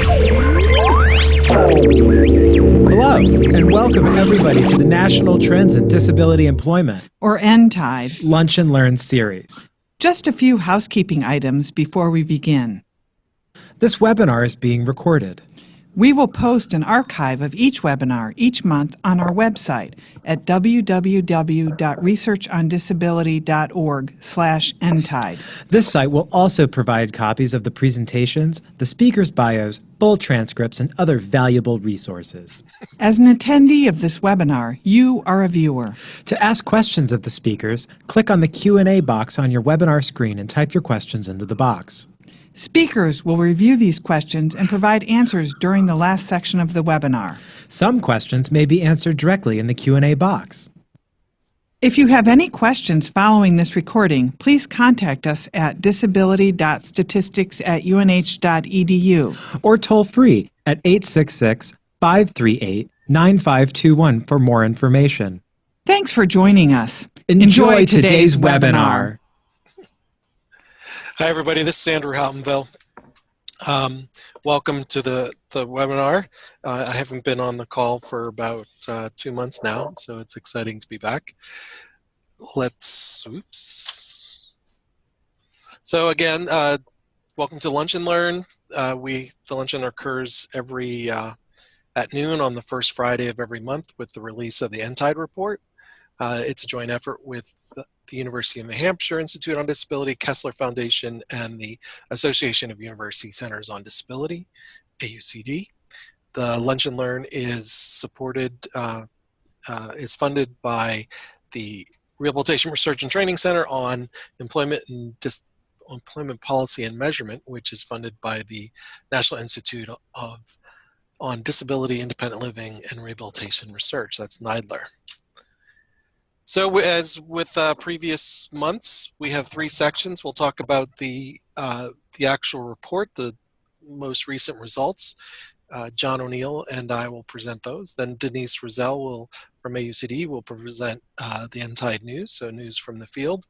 Hello, and welcome everybody to the National Trends in Disability Employment, or nTIDE, Lunch and Learn series. Just a few housekeeping items before we begin. This webinar is being recorded. We will post an archive of each webinar each month on our website at www.researchondisability.org/nTIDE. This site will also provide copies of the presentations, the speakers' bios, full transcripts, and other valuable resources. As an attendee of this webinar, you are a viewer. To ask questions of the speakers, click on the Q&A box on your webinar screen and type your questions into the box. Speakers will review these questions and provide answers during the last section of the webinar. Some questions may be answered directly in the Q&A box. If you have any questions following this recording, please contact us at disability.statistics@unh.edu or toll free at 866-538-9521 for more information. Thanks for joining us. Enjoy today's webinar. Hi, everybody. This is Andrew Houghtonville. Welcome to the webinar. I haven't been on the call for about 2 months now, so it's exciting to be back. So again, welcome to Lunch and Learn. The luncheon occurs every at noon on the first Friday of every month with the release of the nTIDE report. It's a joint effort with the University of New Hampshire Institute on Disability, Kessler Foundation, and the Association of University Centers on Disability, AUCD. The Lunch and Learn is funded by the Rehabilitation Research and Training Center on Employment Policy and Measurement, which is funded by the National Institute on Disability, Independent Living, and Rehabilitation Research. That's NIDLR. So as with previous months, we have 3 sections. We'll talk about the actual report, the most recent results. John O'Neill and I will present those. Then Denise Rozelle from AUCD will present the nTIDE news, so news from the field.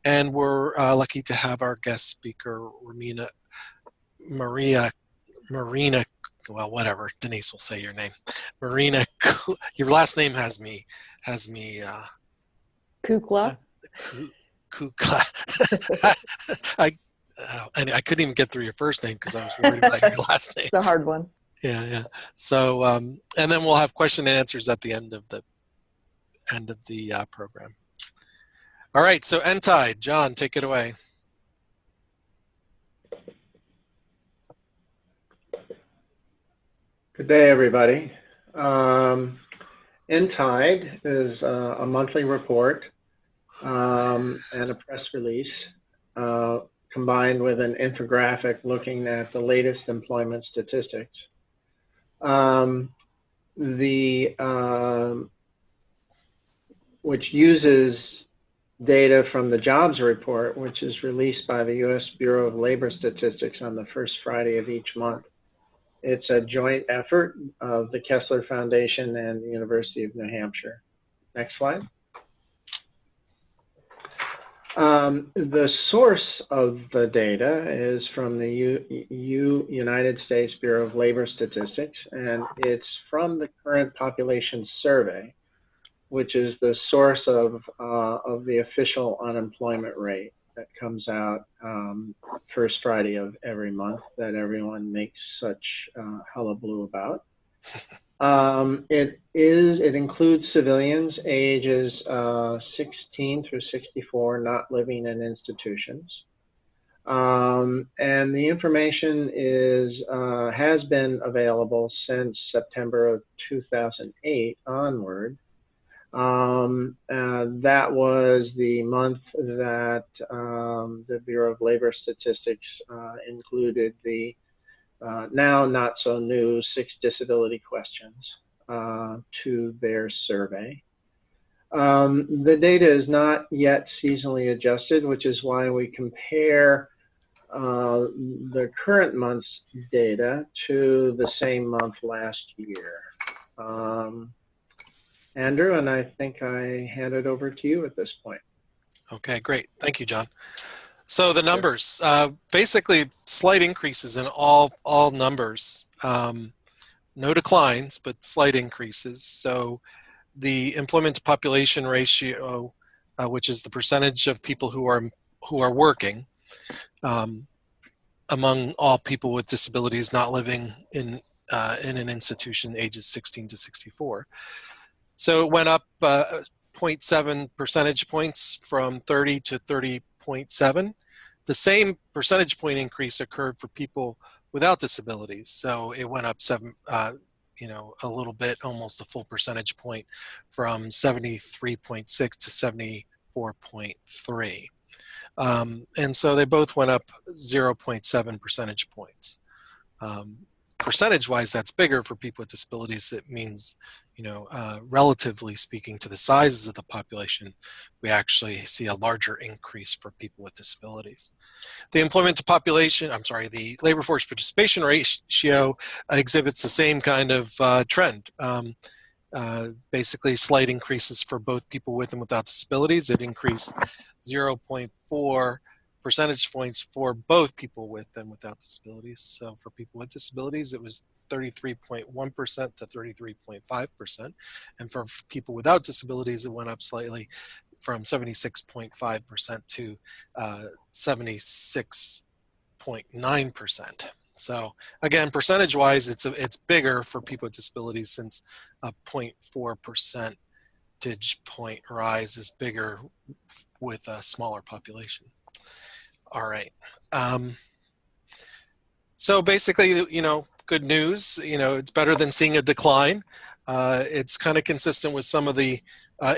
And we're lucky to have our guest speaker, Marina, well, whatever, Denise will say your name. Marina, your last name has me Kukla. Kukla. I couldn't even get through your first name because I was worried about your last name. It's a hard one. Yeah. So, and then we'll have question and answers at the end of the program. All right. So, nTIDE, John, take it away. Good day, everybody. nTIDE is a monthly report and a press release combined with an infographic looking at the latest employment statistics. Which uses data from the jobs report, which is released by the U.S. Bureau of Labor Statistics on the first Friday of each month. It's a joint effort of the Kessler Foundation and the University of New Hampshire. Next slide. The source of the data is from the United States Bureau of Labor Statistics, and it's from the current population survey, which is the source of the official unemployment rate that comes out first Friday of every month that everyone makes such hullabaloo about. It includes civilians ages 16 through 64 not living in institutions. And the information has been available since September of 2008 onward. That was the month that the Bureau of Labor Statistics included the now not so new 6 disability questions to their survey. The data is not yet seasonally adjusted, which is why we compare the current month's data to the same month last year. Andrew, and I think I hand it over to you at this point. Okay, great. Thank you, John. So the numbers, basically slight increases in all numbers no declines, but slight increases. So the employment to population ratio, which is the percentage of people who are working among all people with disabilities not living in an institution ages 16 to 64. So it went up 0.7 percentage points from 30 to 30.7. The same percentage point increase occurred for people without disabilities. So it went up a little bit, almost a full percentage point, from 73.6 to 74.3. And so they both went up 0.7 percentage points. Percentage-wise, that's bigger for people with disabilities. It means, relatively speaking to the sizes of the population, we actually see a larger increase for people with disabilities. The employment to population, the labor force participation ratio exhibits the same kind of trend. Basically, slight increases for both people with and without disabilities. It increased 0.4 percentage points for both people with and without disabilities. So for people with disabilities, it was 33.1% to 33.5%. And for people without disabilities, it went up slightly from 76.5% to 76.9%. So again, percentage-wise, it's bigger for people with disabilities, since a 0.4 percentage point rise is bigger with a smaller population. All right. So basically, good news. It's better than seeing a decline. It's kind of consistent with some of the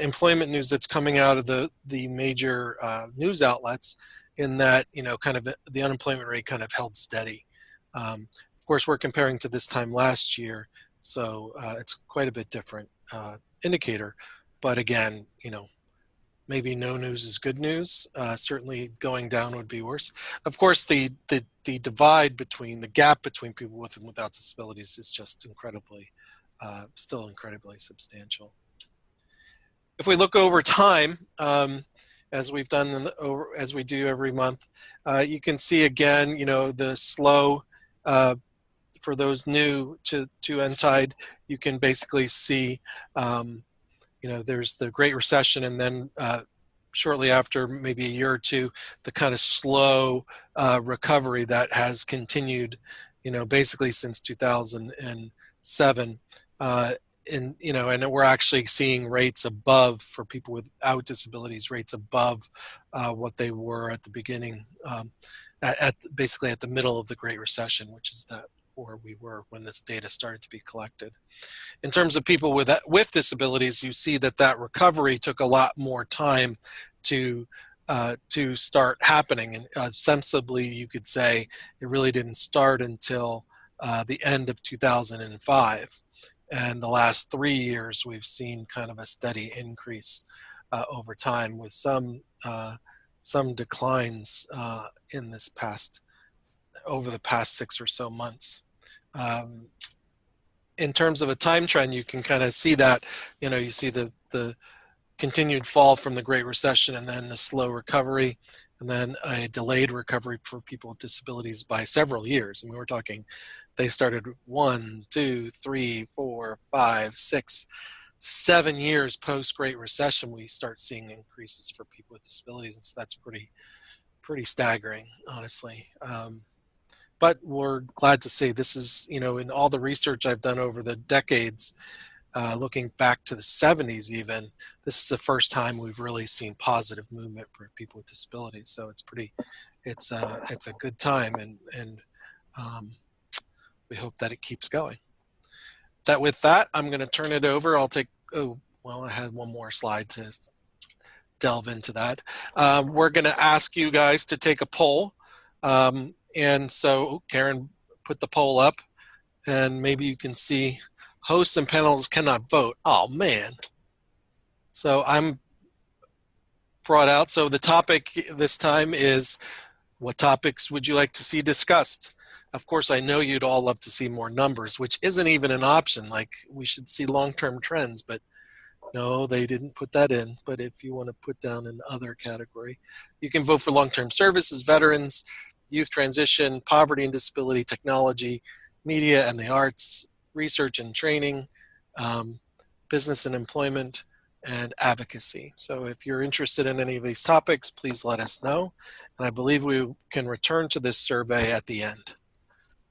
employment news that's coming out of the major news outlets, in that kind of the unemployment rate kind of held steady. Of course, we're comparing to this time last year, so it's quite a bit different indicator. But again, maybe no news is good news. Certainly going down would be worse. Of course, the divide between, the gap between people with and without disabilities is just still incredibly substantial. If we look over time, as we've done, as we do every month, you can see again, the slow, for those new to nTIDE, you can basically see, there's the Great Recession, and then shortly after, maybe a year or two, the kind of slow recovery that has continued, basically since 2007. And we're actually seeing rates above, for people without disabilities, rates above what they were at the beginning, basically at the middle of the Great Recession, which is where we were when this data started to be collected. In terms of people with disabilities, you see that recovery took a lot more time to start happening, and sensibly you could say it really didn't start until the end of 2005. And the last 3 years, we've seen kind of a steady increase over time, with some declines over the past 6 or so months. In terms of a time trend, you can kind of see that, you see the continued fall from the Great Recession, and then the slow recovery, and then a delayed recovery for people with disabilities by several years. I mean, we're talking, they started 1, 2, 3, 4, 5, 6, 7 years post Great Recession, we start seeing increases for people with disabilities, and so that's pretty staggering, honestly. But we're glad to see this is, in all the research I've done over the decades, looking back to the 70s even, this is the first time we've really seen positive movement for people with disabilities. So it's a good time, and we hope that it keeps going. With that, I'm going to turn it over. I had one more slide to delve into that. We're going to ask you guys to take a poll. And so Karen put the poll up, and maybe you can see hosts and panels cannot vote. Oh man. So I'm brought out. So the topic this time is, what topics would you like to see discussed? Of course, I know you'd all love to see more numbers, which isn't even an option. Like, we should see long-term trends, but no, they didn't put that in. But if you want to put down an other category, you can vote for long-term services, veterans, youth transition, poverty and disability, technology, media and the arts, research and training, business and employment, and advocacy. So if you're interested in any of these topics, please let us know. And I believe we can return to this survey at the end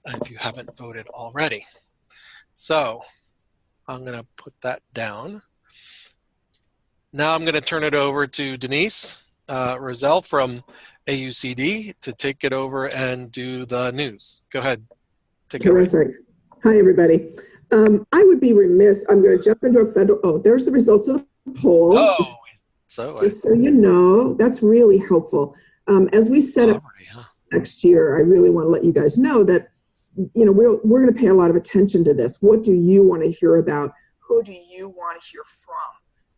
if you haven't voted already. So I'm going to put that down. Now I'm going to turn it over to Denise Roselle from AUCD to take it over and do the news. Go ahead. Take it away. Terrific. Hi, everybody. I would be remiss. I'm going to jump into a federal. Oh, there's the results of the poll. Oh, just so you know, that's really helpful. As we set up next year, I really want to let you guys know that, you know, we're going to pay a lot of attention to this. What do you want to hear about? Who do you want to hear from?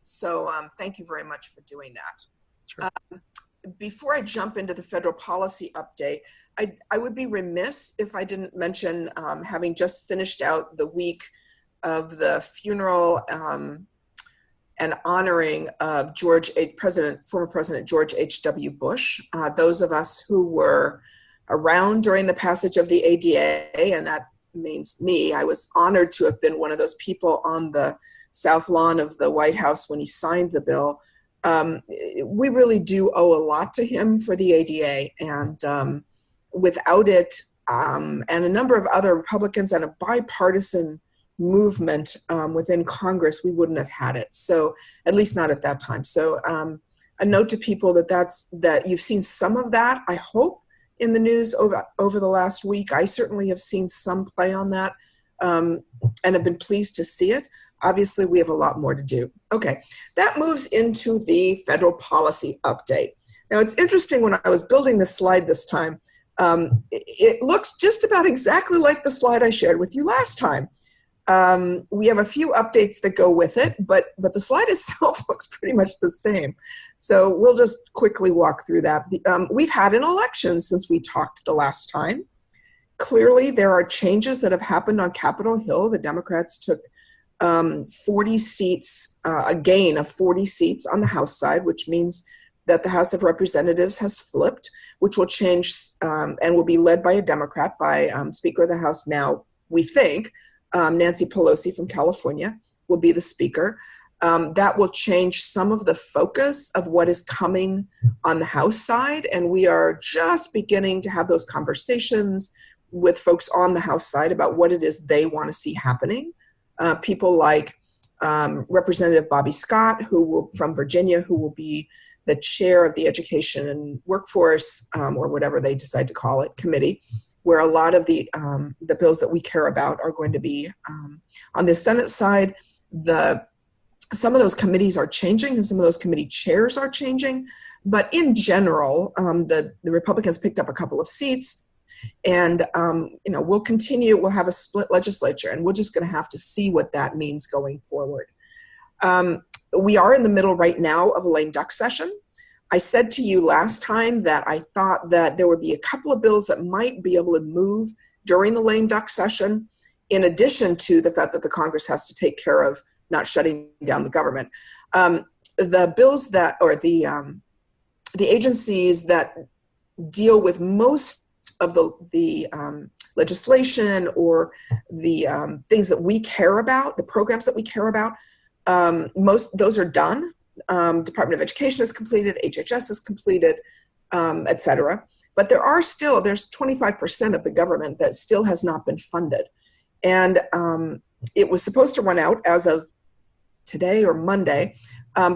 So thank you very much for doing that. Sure. Before I jump into the federal policy update, I would be remiss if I didn't mention having just finished out the week of the funeral and honoring of former President George H.W. Bush. Those of us who were around during the passage of the ADA, and that means me, I was honored to have been one of those people on the South Lawn of the White House when he signed the bill. We really do owe a lot to him for the ADA, and without it, and a number of other Republicans and a bipartisan movement within Congress, we wouldn't have had it. So at least not at that time. So a note to people that you've seen some of that, I hope, in the news over the last week. I certainly have seen some play on that and have been pleased to see it. Obviously, we have a lot more to do. Okay, that moves into the federal policy update. Now, it's interesting, when I was building this slide this time, it looks just about exactly like the slide I shared with you last time. We have a few updates that go with it, but the slide itself looks pretty much the same. So we'll just quickly walk through that. We've had an election since we talked the last time. Clearly, there are changes that have happened on Capitol Hill. The Democrats took 40 seats, a gain of 40 seats on the House side, which means that the House of Representatives has flipped, which will change and will be led by a Democrat, by Speaker of the House now, we think. Nancy Pelosi from California will be the Speaker. That will change some of the focus of what is coming on the House side, and we are just beginning to have those conversations with folks on the House side about what it is they want to see happening. People like Representative Bobby Scott, from Virginia, who will be the chair of the Education and Workforce, or whatever they decide to call it, committee, where a lot of the bills that we care about are going to be. On the Senate side, some of those committees are changing and some of those committee chairs are changing. But in general, the Republicans picked up a couple of seats, and we'll continue. We'll have a split legislature, and we're just going to have to see what that means going forward. We are in the middle right now of a lame duck session. I said to you last time that I thought that there would be a couple of bills that might be able to move during the lame duck session, in addition to the fact that the Congress has to take care of not shutting down the government. The bills that, or the agencies that deal with most of the legislation or the things that we care about, the programs that we care about, those are done. Department of Education is completed, HHS is completed, et cetera. But there's 25% of the government that still has not been funded. And it was supposed to run out as of today or Monday.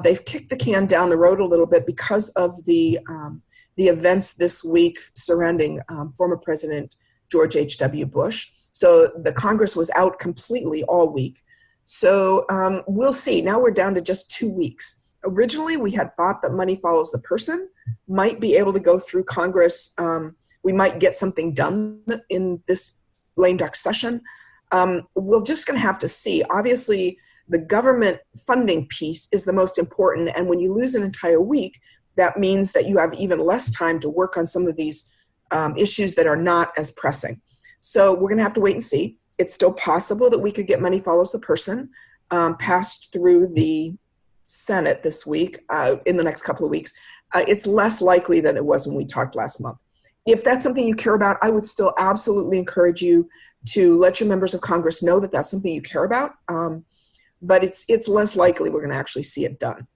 They've kicked the can down the road a little bit because of the events this week surrounding former President George H.W. Bush. So the Congress was out completely all week. So we'll see. Now we're down to just 2 weeks. Originally, we had thought that money follows the person, might be able to go through Congress. We might get something done in this lame duck session. We're just going to have to see. Obviously, the government funding piece is the most important. And when you lose an entire week, that means that you have even less time to work on some of these issues that are not as pressing. So we're going to have to wait and see. It's still possible that we could get money follows the person passed through the Senate this week, in the next couple of weeks. It's less likely than it was when we talked last month. if that's something you care about, I would still absolutely encourage you to let your members of Congress know that that's something you care about. But it's less likely we're going to actually see it done.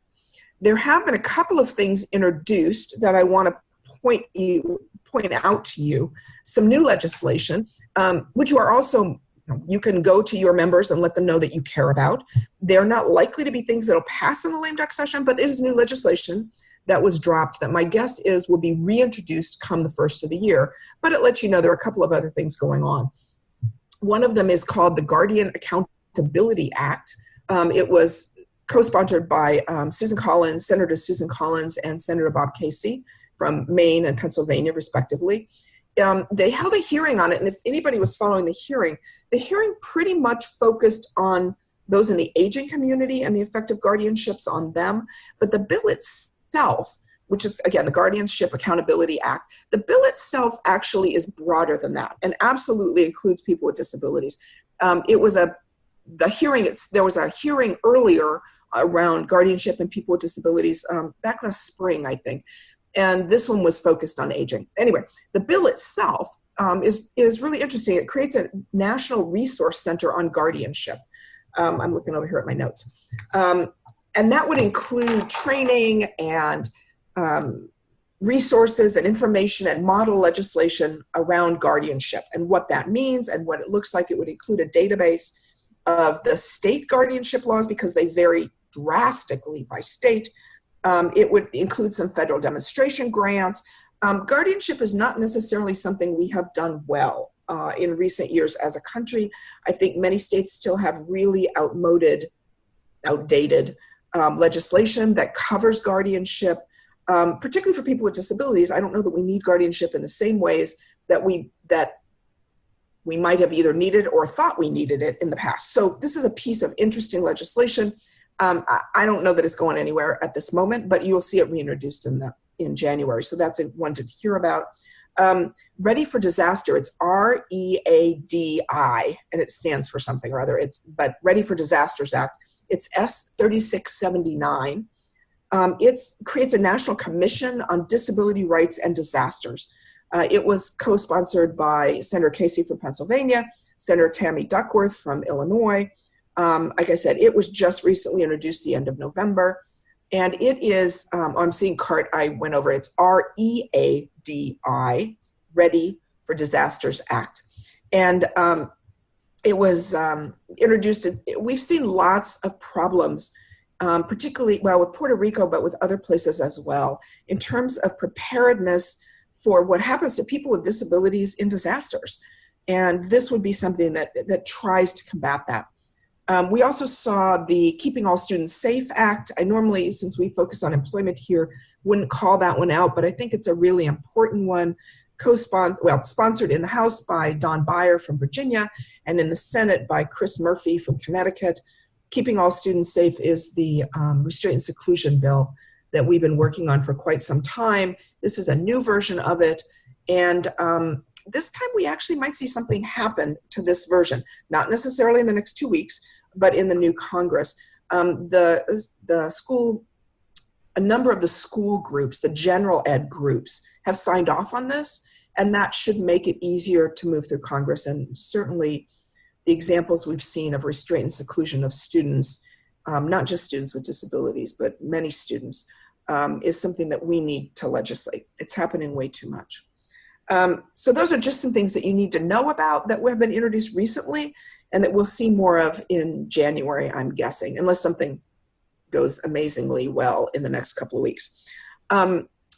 There have been a couple of things introduced that I want to point out to you. Some new legislation, which you are also, you can go to your members and let them know that you care about. They're not likely to be things that will pass in the lame duck session, but it is new legislation that was dropped that my guess is will be reintroduced come the first of the year. But it lets you know there are a couple of other things going on. One of them is called the Guardian Accountability Act. It was co-sponsored by Susan Collins, Senator Susan Collins, and Senator Bob Casey from Maine and Pennsylvania, respectively. They held a hearing on it, and if anybody was following the hearing pretty much focused on those in the aging community and the effect of guardianships on them. But the bill itself, which is, again, the Guardianship Accountability Act, the bill itself actually is broader than that and absolutely includes people with disabilities. There was a hearing earlier around guardianship and people with disabilities back last spring, I think. And this one was focused on aging. Anyway, the bill itself is really interesting. It creates a national resource center on guardianship. I'm looking over here at my notes. And that would include training and resources and information and model legislation around guardianship and what that means and what it looks like. It would include a database of the state guardianship laws because they vary drastically by state. It would include some federal demonstration grants. Guardianship is not necessarily something we have done well in recent years as a country. I think many states still have really outdated legislation that covers guardianship, particularly for people with disabilities. I don't know that we need guardianship in the same ways that we might have either needed or thought we needed it in the past. So this is a piece of interesting legislation. I don't know that it's going anywhere at this moment, but you'll see it reintroduced in January. So that's one to hear about. Ready for Disaster, it's READI, and it stands for something or other. But Ready for Disasters Act, it's S3679. It creates a national commission on disability rights and disasters. It was co-sponsored by Senator Casey from Pennsylvania, Senator Tammy Duckworth from Illinois. Like I said, it was just recently introduced the end of November. And it is, I'm seeing CART, I went over, it's READI, Ready for Disasters Act. And it was introduced, we've seen lots of problems, particularly, well, with Puerto Rico, but with other places as well, in terms of preparedness for what happens to people with disabilities in disasters. And this would be something that tries to combat that. We also saw the Keeping All Students Safe Act. I normally, since we focus on employment here, wouldn't call that one out, but I think it's a really important one. Sponsored in the House by Don Beyer from Virginia, and in the Senate by Chris Murphy from Connecticut. Keeping All Students Safe is the restraint and seclusion bill that we've been working on for quite some time. This is a new version of it, and this time we actually might see something happen to this version, not necessarily in the next 2 weeks, but in the new Congress. A number of the school groups, the general ed groups, have signed off on this, and that should make it easier to move through Congress. And certainly the examples we've seen of restraint and seclusion of students, not just students with disabilities, but many students, is something that we need to legislate. It's happening way too much. So those are just some things that you need to know about that have been introduced recently and that we'll see more of in January, I'm guessing, unless something goes amazingly well in the next couple of weeks.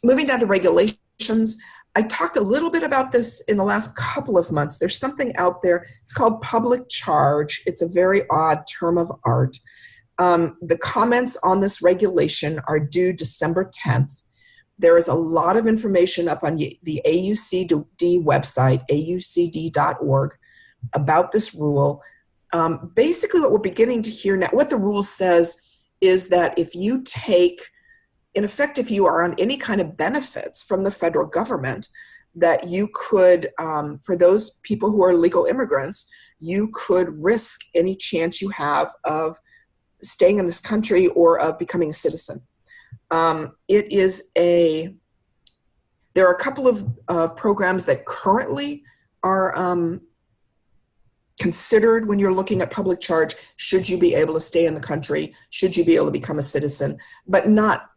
Moving down to regulations, I talked a little bit about this in the last couple of months. There's something out there. It's called public charge. It's a very odd term of art. The comments on this regulation are due December 10th. There is a lot of information up on the AUCD website, aucd.org, about this rule. Basically, what we're beginning to hear now, what the rule says is that if you take, in effect, if you are on any kind of benefits from the federal government, that you could, for those people who are legal immigrants, you could risk any chance you have of staying in this country or of becoming a citizen. This There are a couple of programs that currently are considered when you're looking at public charge. Should you be able to stay in the country? Should you be able to become a citizen? But not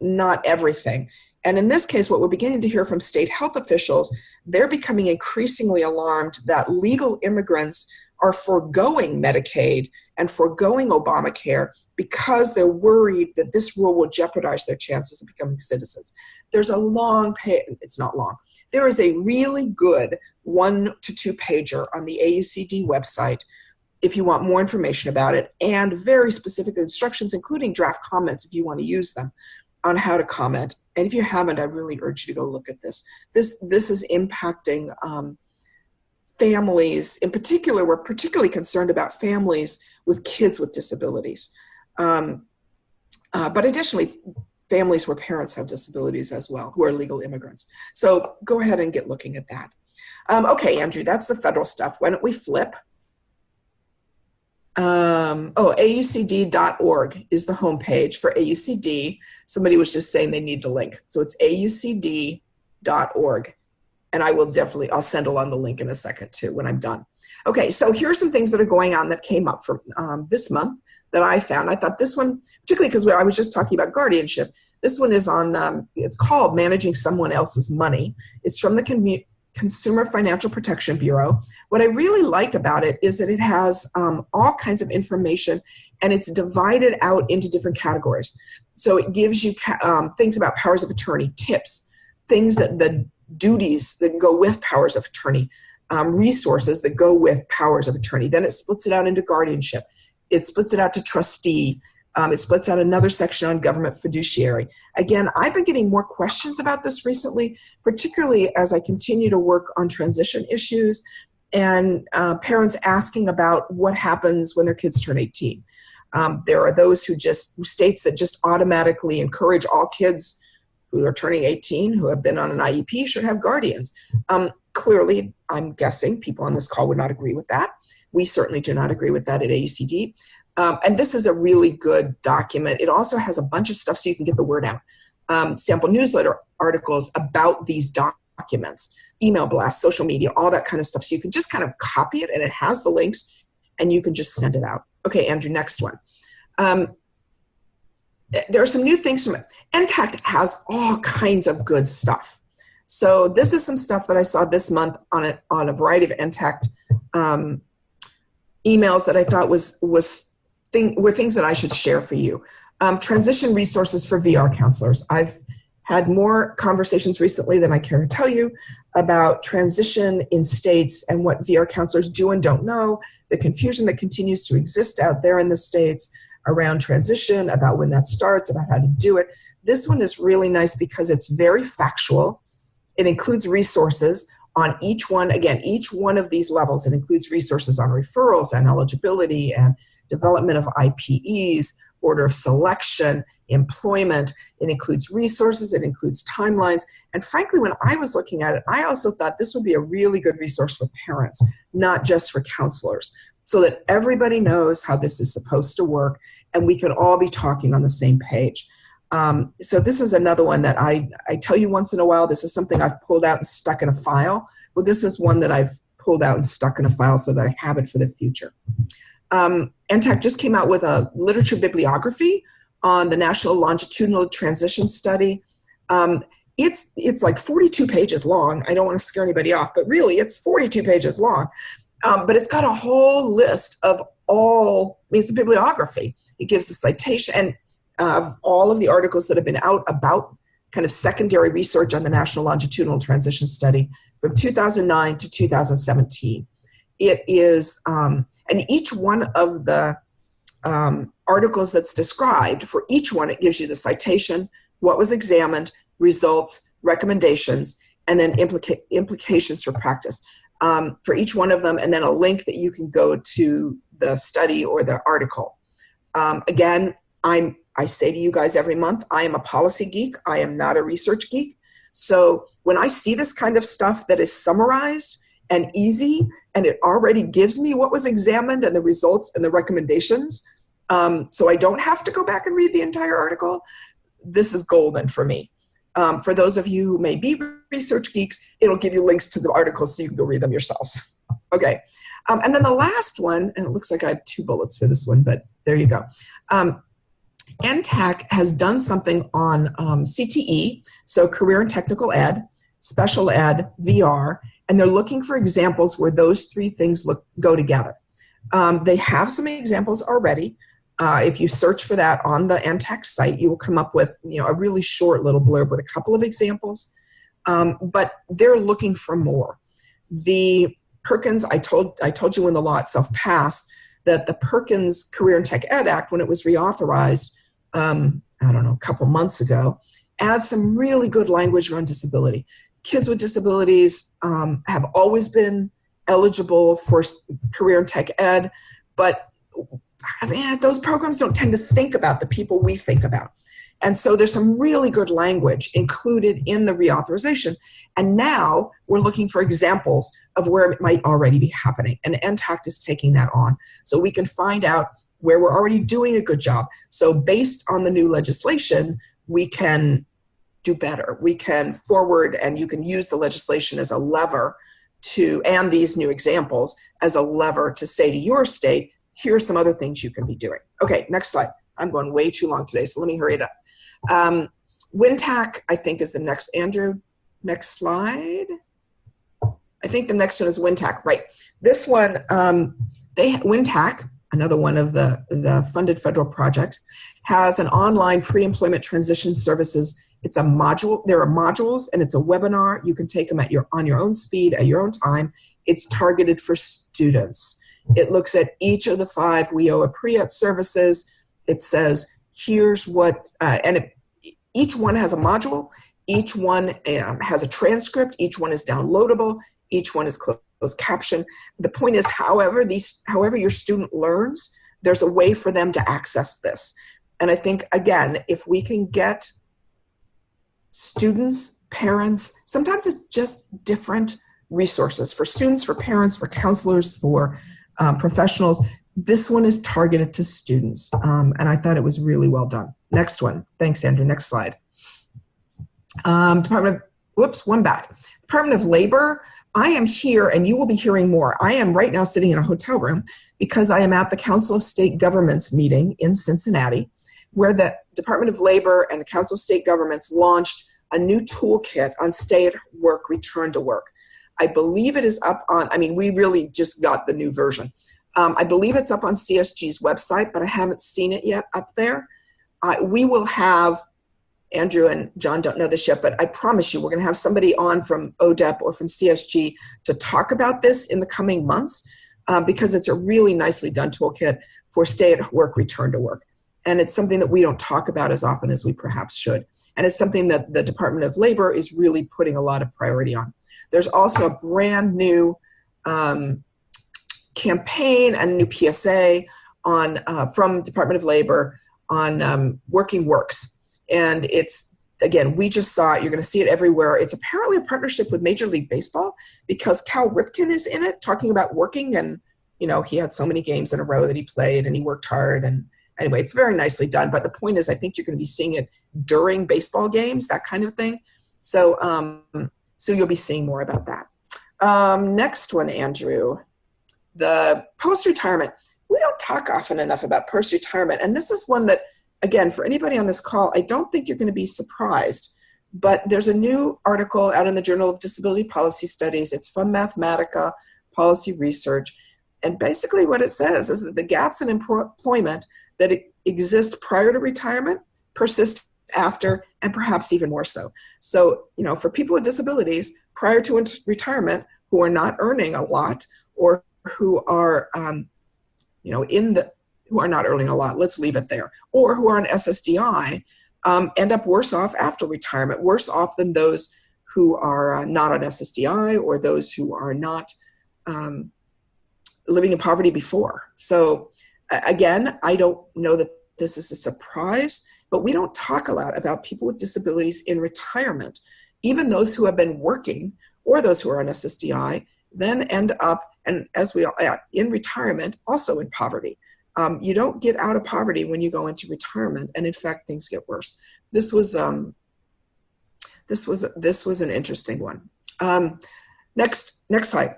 everything. And in this case, what we're beginning to hear from state health officials, they're becoming increasingly alarmed that legal immigrants are foregoing Medicaid and foregoing Obamacare because they're worried that this rule will jeopardize their chances of becoming citizens. There's a it's not long. There is a really good 1 to 2 pager on the AUCD website if you want more information about it, and very specific instructions, including draft comments if you want to use them, on how to comment. And if you haven't, I really urge you to go look at this. This is impacting families. In particular, we're particularly concerned about families with kids with disabilities. But additionally, families where parents have disabilities as well, who are legal immigrants. So go ahead and get looking at that. Okay, Andrew, that's the federal stuff. Why don't we flip? AUCD.org is the homepage for AUCD. Somebody was just saying they need the link. So it's AUCD.org. And I'll send along the link in a second too when I'm done. Okay, so here are some things that are going on that came up from this month that I found. I thought this one, particularly because I was just talking about guardianship, this one is on, it's called Managing Someone Else's Money. It's from the Consumer Financial Protection Bureau. What I really like about it is that it has all kinds of information, and it's divided out into different categories. So it gives you things about powers of attorney, tips, things that the duties that go with powers of attorney, resources that go with powers of attorney. Then it splits it out into guardianship. It splits it out to trustee. It splits out another section on government fiduciary. Again, I've been getting more questions about this recently, particularly as I continue to work on transition issues and parents asking about what happens when their kids turn 18. There are those states that just automatically encourage all kids who are turning 18, who have been on an IEP, should have guardians. Clearly, I'm guessing people on this call would not agree with that. We certainly do not agree with that at AUCD. And this is a really good document. It also has a bunch of stuff so you can get the word out. Sample newsletter articles about these documents, email blasts, social media, all that kind of stuff. So you can just kind of copy it, and it has the links, and you can just send it out. Okay, Andrew, next one. There are some new things from it. nTIDE has all kinds of good stuff. So this is some stuff that I saw this month on a variety of nTIDE emails that I thought were things that I should share for you. Transition resources for VR counselors. I've had more conversations recently than I care to tell you about transition in states and what VR counselors do and don't know, the confusion that continues to exist out there in the states around transition, about when that starts, about how to do it. This one is really nice because it's very factual. It includes resources on each one. Again, each one of these levels, it includes resources on referrals and eligibility and development of IPEs, order of selection, employment. It includes resources, it includes timelines. And frankly, when I was looking at it, I also thought this would be a really good resource for parents, not just for counselors, so that everybody knows how this is supposed to work and we can all be talking on the same page. So this is another one that I tell you once in a while. This is something I've pulled out and stuck in a file. Well, this is one that I've pulled out and stuck in a file so that I have it for the future. nTIDE just came out with a literature bibliography on the National Longitudinal Transition Study. It's like 42 pages long. I don't want to scare anybody off, but really it's 42 pages long. But it's got a whole list of it's a bibliography. It gives the citation of all of the articles that have been out about kind of secondary research on the National Longitudinal Transition Study from 2009 to 2017. It is, and each one of the articles that's described, for each one, it gives you the citation, what was examined, results, recommendations, and then implications for practice for each one of them, and then a link that you can go to the study or the article. Again, I say to you guys every month, I am a policy geek. I am not a research geek. So when I see this kind of stuff that is summarized and easy, and it already gives me what was examined and the results and the recommendations, so I don't have to go back and read the entire article, this is golden for me. For those of you who may be research geeks, it'll give you links to the articles so you can go read them yourselves. Okay. And then the last one, and it looks like I have 2 bullets for this one, but there you go. NTAC has done something on CTE, so Career and Technical Ed, Special Ed, VR, and they're looking for examples where those 3 things go together. They have some examples already. If you search for that on the NTAC site, you will come up with a really short little blurb with a couple of examples, but they're looking for more. The Perkins, I told you when the law itself passed that the Perkins Career and Tech Ed Act, when it was reauthorized, I don't know, a couple months ago, adds some really good language around disability. Kids with disabilities have always been eligible for career and tech ed, but those programs don't tend to think about the people we think about. And so there's some really good language included in the reauthorization. And now we're looking for examples of where it might already be happening. And NTAC is taking that on. So we can find out where we're already doing a good job. So based on the new legislation, we can do better. We can forward, and you can use the legislation as a lever and these new examples as a lever to say to your state, here are some other things you can be doing. Okay, next slide. I'm going way too long today, so let me hurry it up. WinTAC, I think, is the next. Andrew, next slide. I think the next one is WinTAC, right. This one, WinTAC, another one of the funded federal projects, has an online pre-employment transition services. It's a module. There are modules, and it's a webinar. You can take them on your own speed, at your own time. It's targeted for students. It looks at each of the 5 WIOA pre-ET services. It says, here's what, each one has a module. Each one has a transcript. Each one is downloadable. Each one is closed caption. The point is, however your student learns, there's a way for them to access this. And I think, again, if we can get students, parents, sometimes it's just different resources for students, for parents, for counselors, for professionals. This one is targeted to students, and I thought it was really well done. Next one. Thanks, Andrew. Next slide. Department of Labor. I am here, and you will be hearing more. I am right now sitting in a hotel room because I am at the Council of State Governments meeting in Cincinnati, where the Department of Labor and the Council of State Governments launched a new toolkit on stay-at-work, return-to-work. I believe it is up on, we really just got the new version. I believe it's up on CSG's website, but I haven't seen it yet up there. We will have, Andrew and John don't know this yet, but I promise you we're going to have somebody on from ODEP or from CSG to talk about this in the coming months because it's a really nicely done toolkit for stay-at-work, return-to-work. And it's something that we don't talk about as often as we perhaps should. And it's something that the Department of Labor is really putting a lot of priority on. There's also a brand new campaign and a new PSA on from Department of Labor on Working Works. And it's, again, we just saw it. You're going to see it everywhere. It's apparently a partnership with Major League Baseball because Cal Ripken is in it talking about working. And, he had so many games in a row that he played and he worked hard. And anyway, it's very nicely done. But the point is, I think you're going to be seeing it during baseball games, that kind of thing. So, so you'll be seeing more about that. Next one, Andrew, the post-retirement. We don't talk often enough about post-retirement. And this is one that, again, for anybody on this call, I don't think you're going to be surprised. But there's a new article out in the Journal of Disability Policy Studies. It's from Mathematica Policy Research. And basically what it says is that the gaps in employment that exist prior to retirement persist after, and perhaps even more so. So, for people with disabilities prior to retirement who are not earning a lot or who are, who are not earning a lot, let's leave it there, or who are on SSDI, end up worse off after retirement, worse off than those who are not on SSDI or those who are not living in poverty before. So again, I don't know that this is a surprise, but we don't talk a lot about people with disabilities in retirement. Even those who have been working or those who are on SSDI then end up, and as we are in retirement, also in poverty. You don't get out of poverty when you go into retirement, and in fact, things get worse. This was This was an interesting one. Next slide.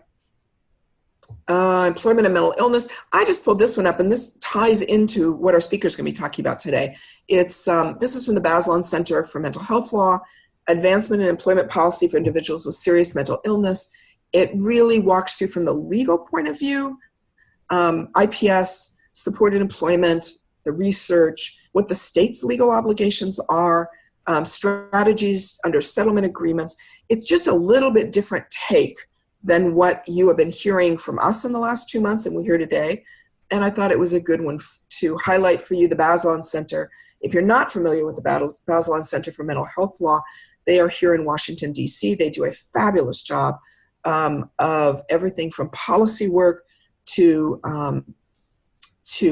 Employment and mental illness. I just pulled this one up, and this ties into what our speaker is going to be talking about today. It's this is from the Bazelon Center for Mental Health Law, Advancement in Employment Policy for Individuals with Serious Mental Illness. It really walks through from the legal point of view, IPS, supported employment, the research, what the state's legal obligations are, strategies under settlement agreements. It's just a little bit different take than what you have been hearing from us in the last 2 months and we hear today. And I thought it was a good one to highlight for you, the Bazelon Center. If you're not familiar with the Bazelon Center for Mental Health Law, they are here in Washington, D.C. They do a fabulous job of everything from policy work to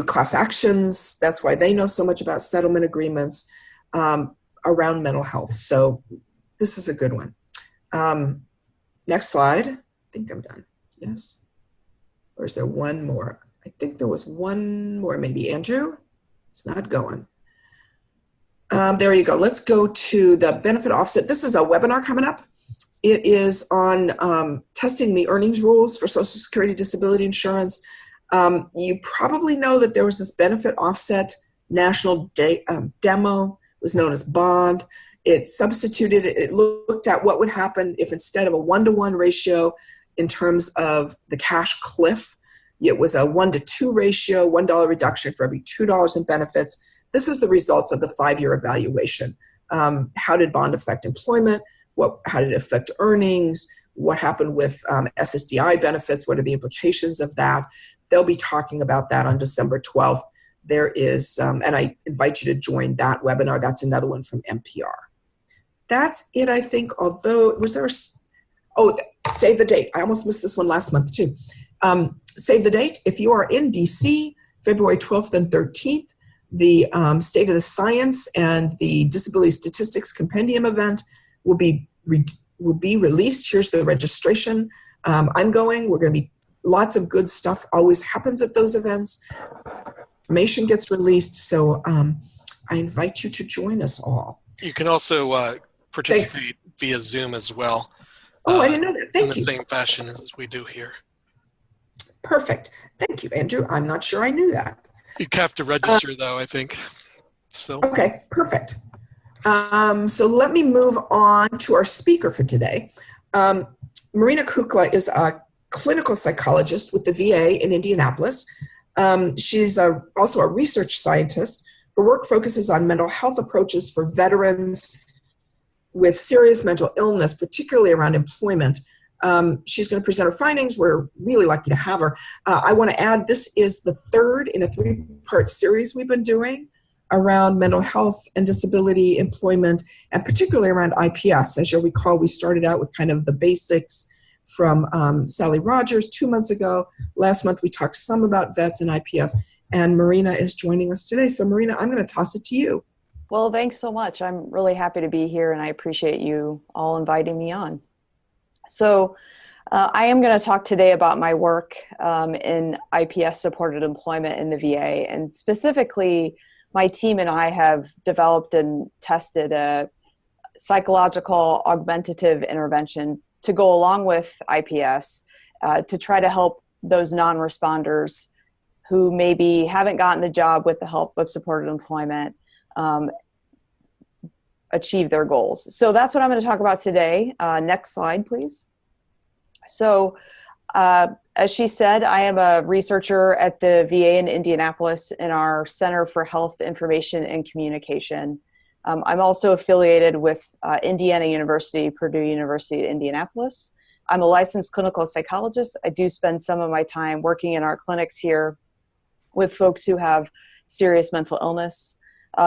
class actions. That's why they know so much about settlement agreements around mental health. So this is a good one. Next slide. I think I'm done. Yes. Or is there one more? I think there was one more, maybe. Andrew? It's not going. There you go. Let's go to the benefit offset. This is a webinar coming up. It is on testing the earnings rules for Social Security disability insurance. You probably know that there was this benefit offset national demo. It was known as BOND. It substituted, it looked at what would happen if instead of a 1-to-1 ratio in terms of the cash cliff, it was a 1-to-2 ratio, $1 reduction for every $2 in benefits. This is the results of the 5-year evaluation. How did BOND affect employment? How did it affect earnings? What happened with SSDI benefits? What are the implications of that? They'll be talking about that on December 12th. There is, and I invite you to join that webinar. That's another one from NPR. That's it, I think, although, was there save the date. I almost missed this one last month, too. Save the date. If you are in D.C., February 12th and 13th, the State of the Science and the Disability Statistics Compendium event will be released. Here's the registration. I'm going. We're going to be, lots of good stuff always happens at those events. Information gets released, so I invite you to join us all. You can also participate via Zoom as well. Oh, I didn't know that. Thank you. In the same fashion as we do here. Perfect. Thank you, Andrew. I'm not sure I knew that. You have to register, though, I think. So. Okay, perfect. So let me move on to our speaker for today. Marina Kukla is a clinical psychologist with the VA in Indianapolis. She's also a research scientist. Her work focuses on mental health approaches for veterans with serious mental illness, particularly around employment. She's going to present her findings. We're really lucky to have her. I want to add, this is the third in a 3-part series we've been doing around mental health and disability employment, and particularly around IPS. As you'll recall, we started out with kind of the basics from Sally Rogers 2 months ago. Last month, we talked some about vets and IPS, and Marina is joining us today. So Marina, I'm going to toss it to you. Well, thanks so much. I'm really happy to be here, and I appreciate you all inviting me on. So I am going to talk today about my work in IPS-supported employment in the VA, and specifically, my team and I have developed and tested a psychological augmentative intervention to go along with IPS to try to help those non-responders who maybe haven't gotten a job with the help of supported employment achieve their goals. So that's what I'm going to talk about today. Next slide, please. So as she said, I am a researcher at the VA in Indianapolis in our Center for Health Information and Communication. I'm also affiliated with Indiana University, Purdue University at Indianapolis. I'm a licensed clinical psychologist. I do spend some of my time working in our clinics here with folks who have serious mental illness.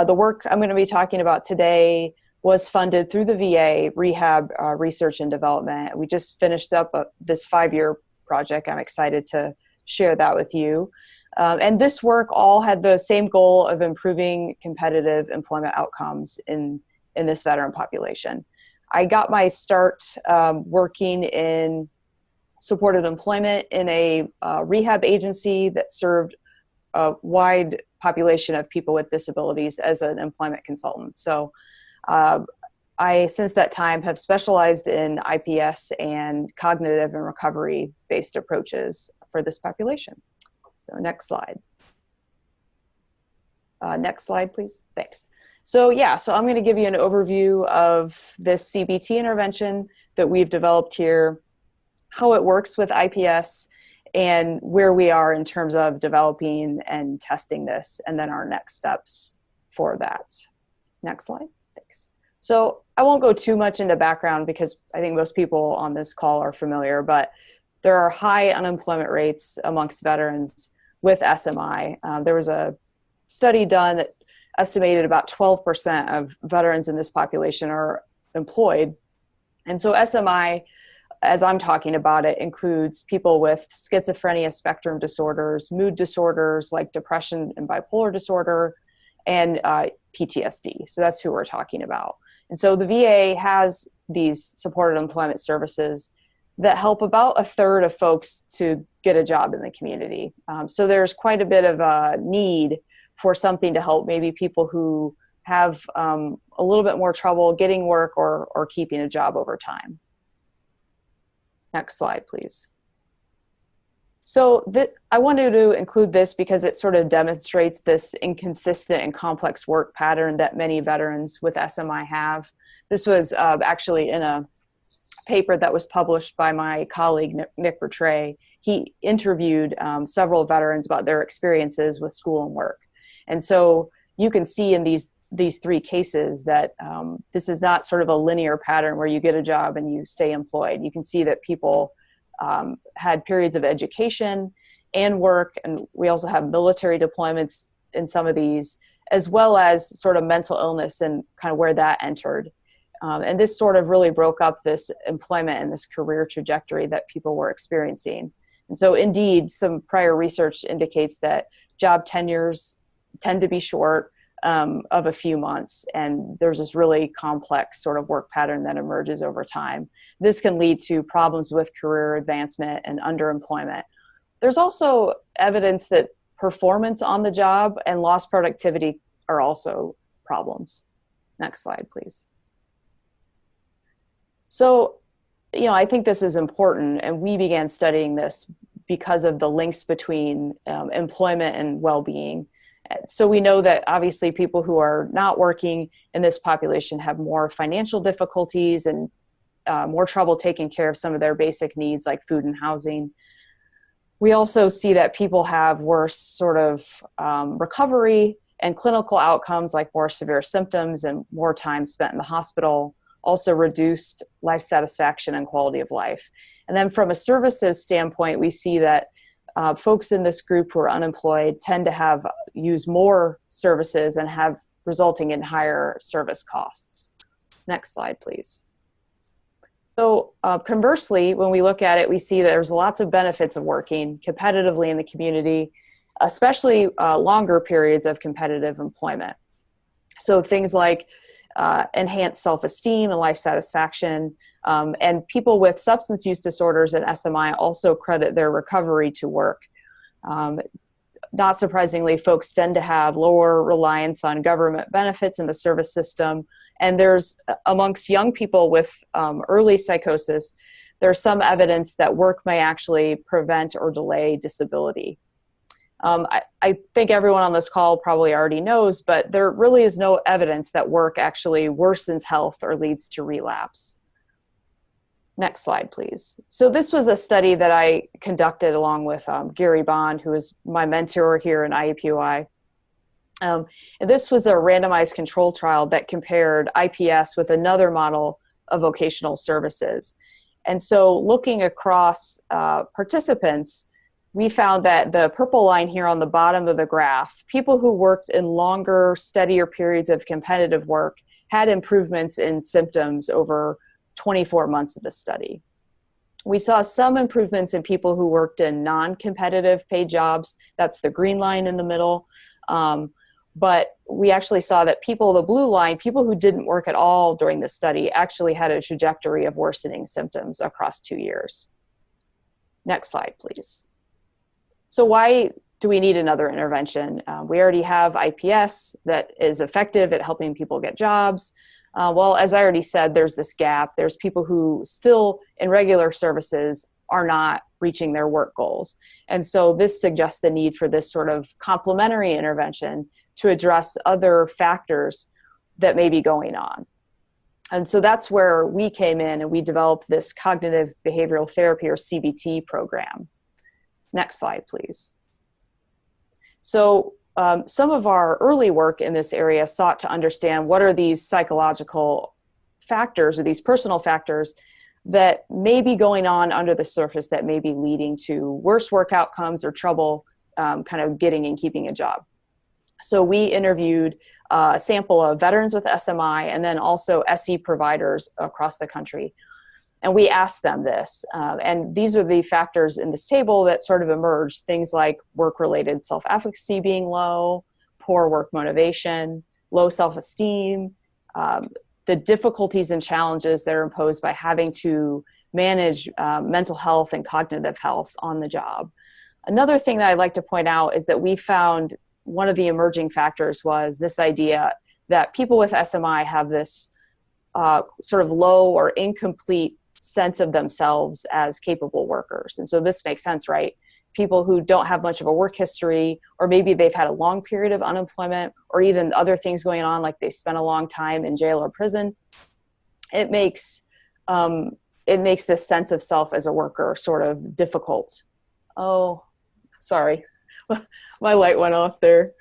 The work I'm going to be talking about today was funded through the VA Rehab Research and Development. We just finished up this 5-year project. I'm excited to share that with you. And this work all had the same goal of improving competitive employment outcomes in this veteran population. I got my start working in supported employment in a rehab agency that served a wide population of people with disabilities as an employment consultant. So since that time, have specialized in IPS and cognitive and recovery-based approaches for this population. So next slide. Next slide, please. Thanks. So yeah, so I'm going to give you an overview of this CBT intervention that we've developed here, how it works with IPS, and where we are in terms of developing and testing this, and then our next steps for that. Next slide. Thanks. So I won't go too much into background because I think most people on this call are familiar, but there are high unemployment rates amongst veterans with SMI. There was a study done that estimated about 12% of veterans in this population are employed. And so SMI, as I'm talking about it, includes people with schizophrenia spectrum disorders, mood disorders like depression and bipolar disorder, and PTSD. So that's who we're talking about. And so the VA has these supported employment services that help about a third of folks to get a job in the community. So there's quite a bit of a need for something to help maybe people who have a little bit more trouble getting work or keeping a job over time. Next slide, please. So I wanted to include this because it sort of demonstrates this inconsistent and complex work pattern that many veterans with SMI have. This was actually in a paper that was published by my colleague, Nick Rattray. He interviewed several veterans about their experiences with school and work. And so you can see in these three cases that this is not sort of a linear pattern where you get a job and you stay employed. You can see that people had periods of education and work, and we also have military deployments in some of these, as well as sort of mental illness and kind of where that entered. And this sort of really broke up this employment and this career trajectory that people were experiencing. And so indeed, some prior research indicates that job tenures tend to be short, of a few months, and there's this really complex sort of work pattern that emerges over time. This can lead to problems with career advancement and underemployment. There's also evidence that performance on the job and lost productivity are also problems. Next slide, please. So, I think this is important, and we began studying this because of the links between employment and well-being. So we know that obviously people who are not working in this population have more financial difficulties and more trouble taking care of some of their basic needs like food and housing. We also see that people have worse sort of recovery and clinical outcomes like more severe symptoms and more time spent in the hospital, also reduced life satisfaction and quality of life. And then from a services standpoint, we see that folks in this group who are unemployed tend to use more services and have resulting in higher service costs. Next slide, please. So conversely, when we look at it, we see that there's lots of benefits of working competitively in the community, especially longer periods of competitive employment. So things like enhanced self-esteem and life satisfaction. And people with substance use disorders and SMI also credit their recovery to work. Not surprisingly, folks tend to have lower reliance on government benefits in the service system. And there's, amongst young people with early psychosis, there's some evidence that work may actually prevent or delay disability. I think everyone on this call probably already knows, but there really is no evidence that work actually worsens health or leads to relapse. Next slide, please. So this was a study that I conducted along with Gary Bond, who is my mentor here in IUPUI. And this was a randomized control trial that compared IPS with another model of vocational services. And so looking across participants, we found that the purple line here on the bottom of the graph, people who worked in longer, steadier periods of competitive work had improvements in symptoms over 24 months of the study. We saw some improvements in people who worked in non-competitive paid jobs. That's the green line in the middle. But we actually saw that the blue line, people who didn't work at all during the study actually had a trajectory of worsening symptoms across 2 years. Next slide, please. So why do we need another intervention? We already have IPS that is effective at helping people get jobs. Well, as I already said, there's this gap. There's people who still in regular services are not reaching their work goals. And so this suggests the need for this sort of complementary intervention to address other factors that may be going on. And so that's where we came in and we developed this cognitive behavioral therapy, or CBT, program. Next slide, please. So some of our early work in this area sought to understand what are these psychological factors or these personal factors that may be going on under the surface that may be leading to worse work outcomes or trouble kind of getting and keeping a job. So we interviewed a sample of veterans with SMI and then also SE providers across the country. And we asked them this. And these are the factors in this table that sort of emerged, things like work-related self-efficacy being low, poor work motivation, low self-esteem, the difficulties and challenges that are imposed by having to manage mental health and cognitive health on the job. Another thing that I'd like to point out is that we found one of the emerging factors was this idea that people with SMI have this sort of low or incomplete sense of themselves as capable workers. And so this makes sense, right? People who don't have much of a work history, or maybe they've had a long period of unemployment, or even other things going on, like they spent a long time in jail or prison. It makes this sense of self as a worker sort of difficult. Oh, sorry. My light went off there.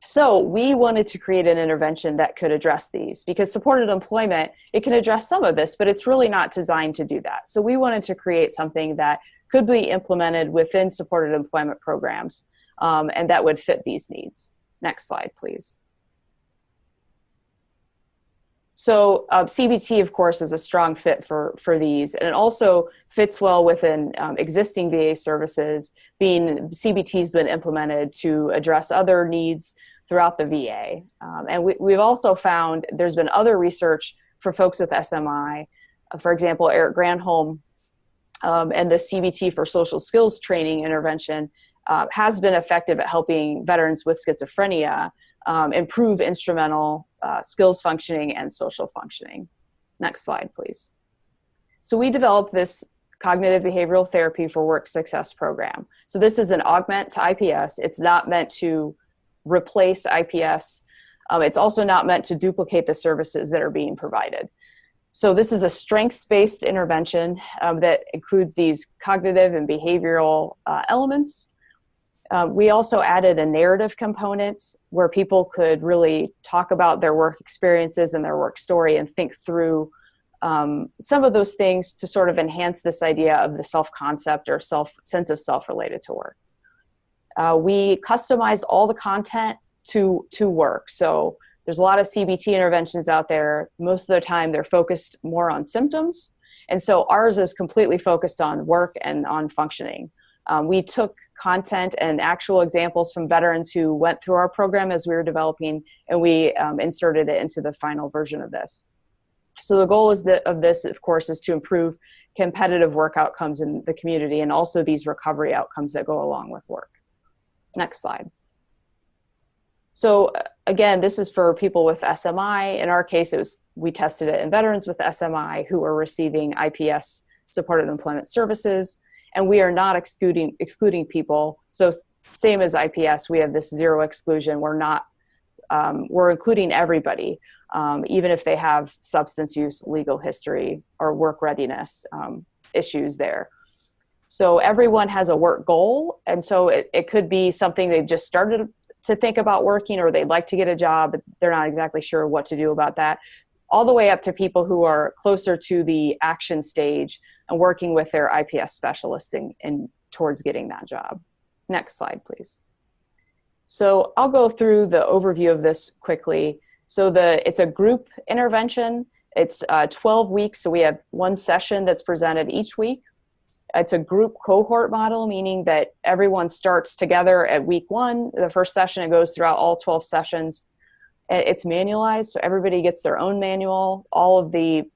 So we wanted to create an intervention that could address these, because supported employment, it can address some of this, but it's really not designed to do that. So we wanted to create something that could be implemented within supported employment programs and that would fit these needs. Next slide, please. So CBT, of course, is a strong fit for these, and it also fits well within existing VA services, being CBT's been implemented to address other needs throughout the VA. And we've also found there's been other research for folks with SMI, for example, Eric Granholm and the CBT for social skills training intervention has been effective at helping veterans with schizophrenia improve instrumental skills functioning and social functioning. Next slide, please. So we developed this cognitive behavioral therapy for work success program. So this is an augment to IPS. It's not meant to replace IPS. It's also not meant to duplicate the services that are being provided. So this is a strengths-based intervention that includes these cognitive and behavioral elements. We also added a narrative component where people could really talk about their work experiences and their work story and think through some of those things to sort of enhance this idea of the self-concept or sense of self related to work. We customize all the content to work. So there's a lot of CBT interventions out there. Most of the time they're focused more on symptoms. And so ours is completely focused on work and on functioning. We took content and actual examples from veterans who went through our program as we were developing, and we inserted it into the final version of this. So the goal of this, of course, is to improve competitive work outcomes in the community and also these recovery outcomes that go along with work. Next slide. So again, this is for people with SMI. In our case, we tested it in veterans with SMI who are receiving IPS supported employment services. And we are not excluding people. So same as IPS, we have this zero exclusion. We're including everybody, even if they have substance use, legal history, or work readiness issues there. So everyone has a work goal. And so it could be something they've just started to think about working, or they'd like to get a job, but they're not exactly sure what to do about that, all the way up to people who are closer to the action stage and working with their IPS specialist in towards getting that job. Next slide, please. So I'll go through the overview of this quickly. So it's a group intervention. It's 12 weeks, so we have one session that's presented each week. It's a group cohort model, meaning that everyone starts together at week 1, the first session, and goes throughout all 12 sessions. It's manualized, so everybody gets their own manual.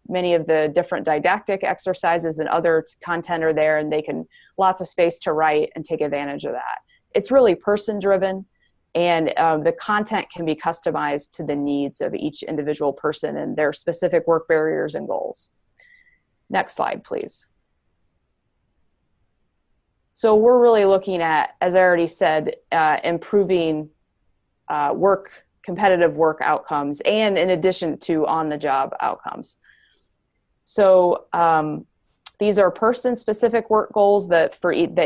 Many of the different didactic exercises and other content are there, and lots of space to write and take advantage of that. It's really person-driven. And the content can be customized to the needs of each individual person and their specific work barriers and goals. Next slide, please. So we're really looking at, as I already said, improving competitive work outcomes, and in addition to on-the-job outcomes. So these are person-specific work goals that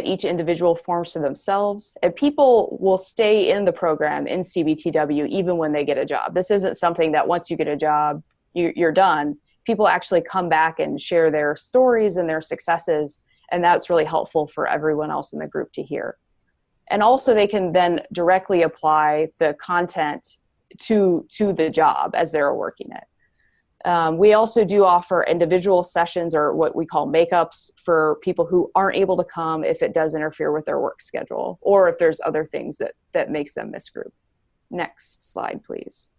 each individual forms for themselves, and people will stay in the program in CBTW even when they get a job. This isn't something that once you get a job, you're done. People actually come back and share their stories and their successes, and that's really helpful for everyone else in the group to hear. And also they can then directly apply the content to the job as they're working it. We also do offer individual sessions, or what we call makeups, for people who aren't able to come if it does interfere with their work schedule, or if there's other things that makes them miss group. Next slide, please.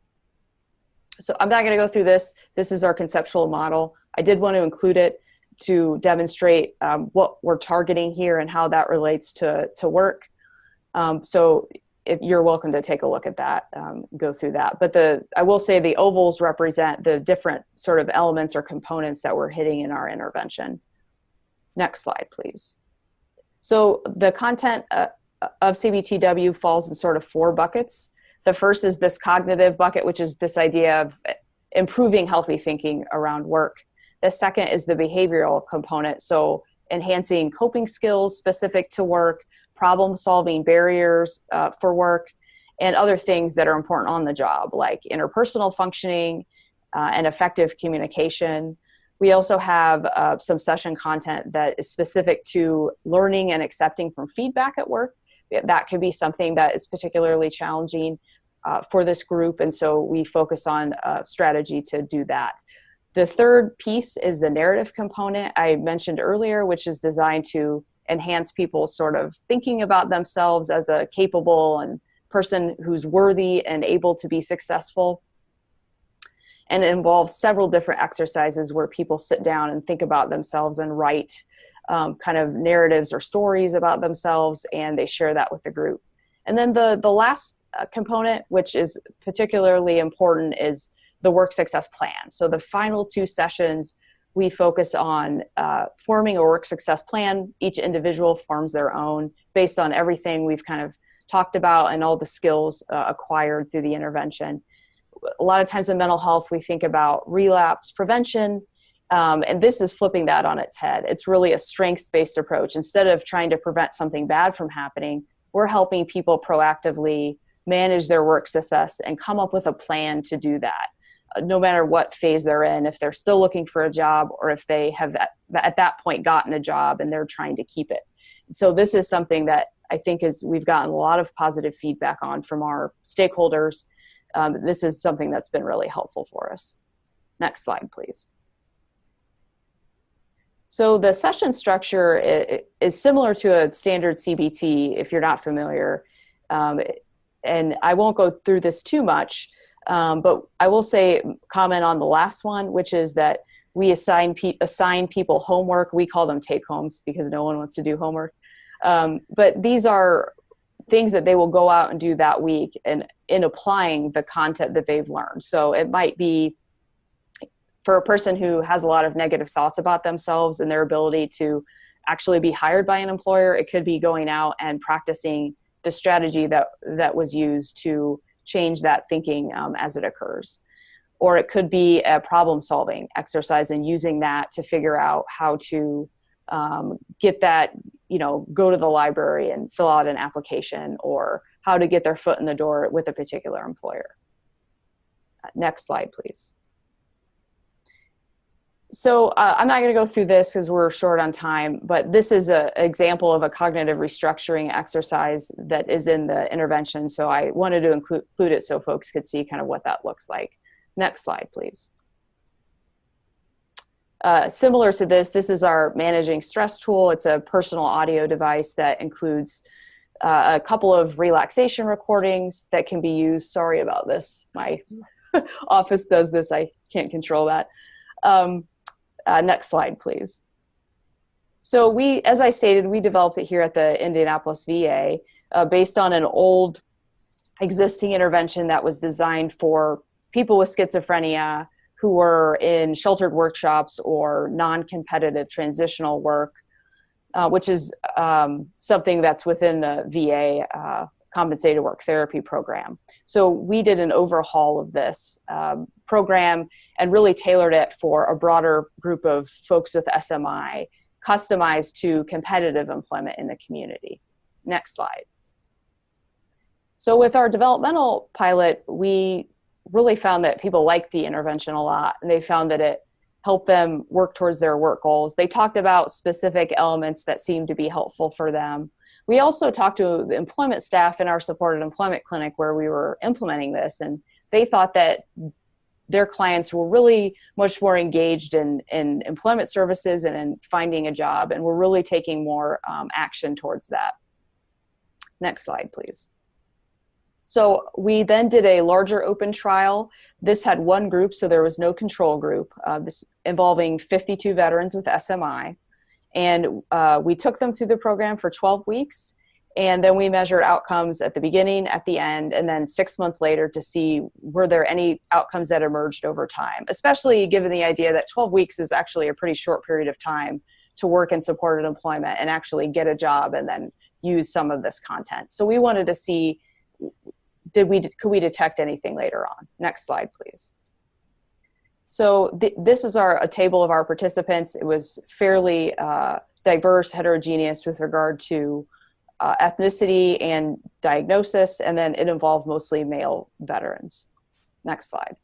So I'm not going to go through this. This is our conceptual model. I did want to include it to demonstrate what we're targeting here and how that relates to work. So if you're welcome to take a look at that, go through that. But I will say the ovals represent the different sort of elements or components that we're hitting in our intervention. Next slide, please. So the content of CBTW falls in sort of 4 buckets. The first is this cognitive bucket, which is this idea of improving healthy thinking around work. The second is the behavioral component, so enhancing coping skills specific to work, problem-solving barriers for work, and other things that are important on the job, like interpersonal functioning and effective communication. We also have some session content that is specific to learning and accepting from feedback at work. That could be something that is particularly challenging for this group, and so we focus on strategy to do that. The third piece is the narrative component I mentioned earlier, which is designed to enhance people's sort of thinking about themselves as a capable and person who's worthy and able to be successful. And it involves several different exercises where people sit down and think about themselves and write kind of narratives or stories about themselves, and they share that with the group. And then the last component, which is particularly important, is the work success plan. So the final 2 sessions, we focus on forming a work success plan. Each individual forms their own based on everything we've kind of talked about and all the skills acquired through the intervention. A lot of times in mental health, we think about relapse prevention, and this is flipping that on its head. It's really a strengths-based approach. Instead of trying to prevent something bad from happening, we're helping people proactively manage their work success and come up with a plan to do that, no matter what phase they're in, if they're still looking for a job or if they have at that point gotten a job and they're trying to keep it. So this is something that I think we've gotten a lot of positive feedback on from our stakeholders. This is something that's been really helpful for us. Next slide, please. So the session structure is similar to a standard CBT, if you're not familiar. And I won't go through this too much, but I will comment on the last one, which is that we assign people homework. We call them take-homes because no one wants to do homework. But these are things that they will go out and do that week and in applying the content that they've learned. So it might be for a person who has a lot of negative thoughts about themselves and their ability to actually be hired by an employer. It could be going out and practicing the strategy that was used to change that thinking as it occurs. Or it could be a problem-solving exercise and using that to figure out how to get that, go to the library and fill out an application, or how to get their foot in the door with a particular employer. Next slide, please. So I'm not going to go through this because we're short on time, but this is an example of a cognitive restructuring exercise that is in the intervention. So I wanted to include it so folks could see kind of what that looks like. Next slide, please. Similar to this is our managing stress tool. It's a personal audio device that includes a couple of relaxation recordings that can be used. Sorry about this. My office does this. I can't control that. Next slide, please. So as I stated, we developed it here at the Indianapolis VA based on an old existing intervention that was designed for people with schizophrenia who were in sheltered workshops or non-competitive transitional work, which is something that's within the VA compensated work therapy program. So we did an overhaul of this program and really tailored it for a broader group of folks with SMI, customized to competitive employment in the community. Next slide. So with our developmental pilot, we really found that people liked the intervention a lot, and they found that it helped them work towards their work goals. They talked about specific elements that seemed to be helpful for them. We also talked to the employment staff in our supported employment clinic where we were implementing this, and they thought that their clients were really much more engaged in employment services and in finding a job, and were really taking more action towards that. Next slide, please. So we then did a larger open trial. This had one group, so there was no control group, this involving 52 veterans with SMI. And we took them through the program for 12 weeks. And then we measured outcomes at the beginning, at the end, and then 6 months later to see were there any outcomes that emerged over time, especially given the idea that 12 weeks is actually a pretty short period of time to work in supported employment and actually get a job and then use some of this content. So we wanted to see, could we detect anything later on? Next slide, please. So this is a table of our participants. It was fairly diverse, heterogeneous with regard to ethnicity and diagnosis, and then it involved mostly male veterans. Next slide.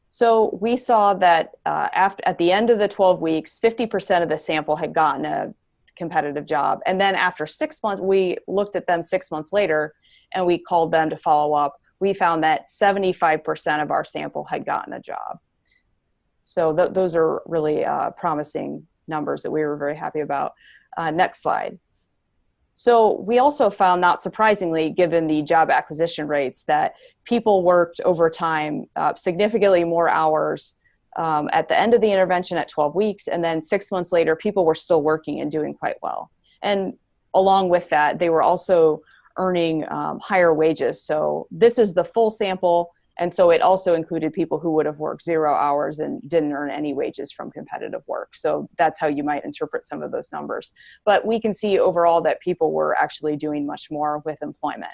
So we saw that at the end of the 12 weeks, 50% of the sample had gotten a competitive job. And then after 6 months, we looked at them 6 months later, and we called them to follow up. We found that 75% of our sample had gotten a job. So those are really promising numbers that we were very happy about. Next slide. So we also found, not surprisingly, given the job acquisition rates, that people worked over time significantly more hours at the end of the intervention at 12 weeks, and then 6 months later, people were still working and doing quite well. And along with that, they were also earning higher wages. So this is the full sample, and so it also included people who would have worked 0 hours and didn't earn any wages from competitive work. So that's how you might interpret some of those numbers. But we can see overall that people were actually doing much more with employment.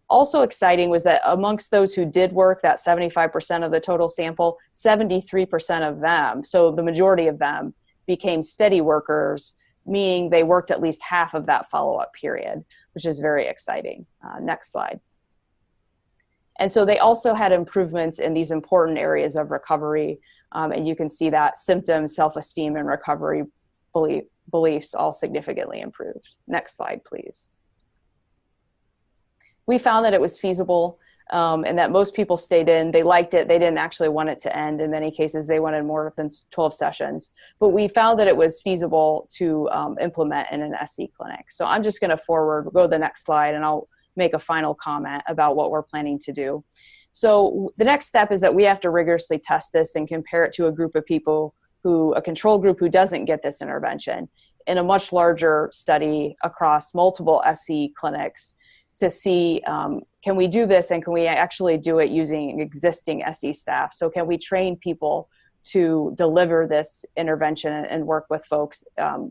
Also exciting was that amongst those who did work, that 75% of the total sample, 73% of them, so the majority of them, became steady workers, meaning they worked at least half of that follow-up period, which is very exciting. Next slide. And so they also had improvements in these important areas of recovery. And you can see that symptoms, self-esteem, and recovery beliefs all significantly improved. Next slide, please. We found that it was feasible and that most people stayed in. They liked it. They didn't actually want it to end. In many cases, they wanted more than 12 sessions. But we found that it was feasible to implement in an SE clinic. So I'm just going to go to the next slide, and I'll make a final comment about what we're planning to do. So the next step is that we have to rigorously test this and compare it to a group of people a control group who doesn't get this intervention in a much larger study across multiple SE clinics to see, can we do this, and can we actually do it using existing SE staff? So can we train people to deliver this intervention and work with folks